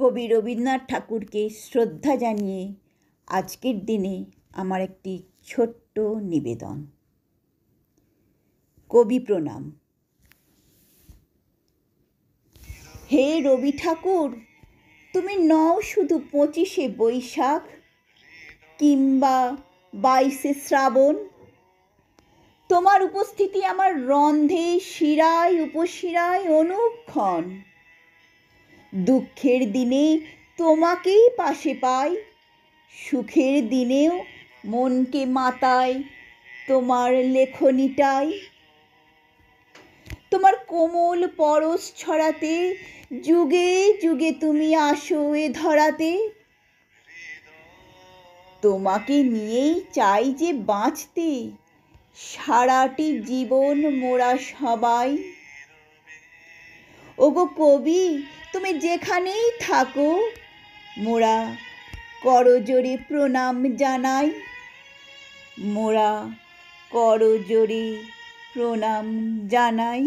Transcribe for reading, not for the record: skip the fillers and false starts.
কবি রবীন্দ্রনাথ ঠাকুরকে শ্রদ্ধা জানিয়ে আজকের দিনে আমার একটি ছোট্ট নিবেদন। কবি প্রণাম। হে রবি ঠাকুর, তুমি নও শুধু 25শে বৈশাখ কিংবা 22শে শ্রাবণ। তোমার উপস্থিতি আমার রন্ধে শিরায় উপশিরায় অনুক্ষণ। দুঃখের দিনে তোমাকেই পাশে পাই, সুখের দিনেও মনকে মাতায় তোমার লেখনীটাই। তোমার কোমল পরশ ছড়াতে যুগে যুগে তুমি আসো এ ধরাতে। তোমাকে নিয়েই চাই যে বাঁচতে সারাটি জীবন মোরা সবাই। ওগো কবি, তুমি যেখানেই থাকো মোরা করজোড়ে প্রণাম জানাই, মোরা করজোড়ে প্রণাম জানাই।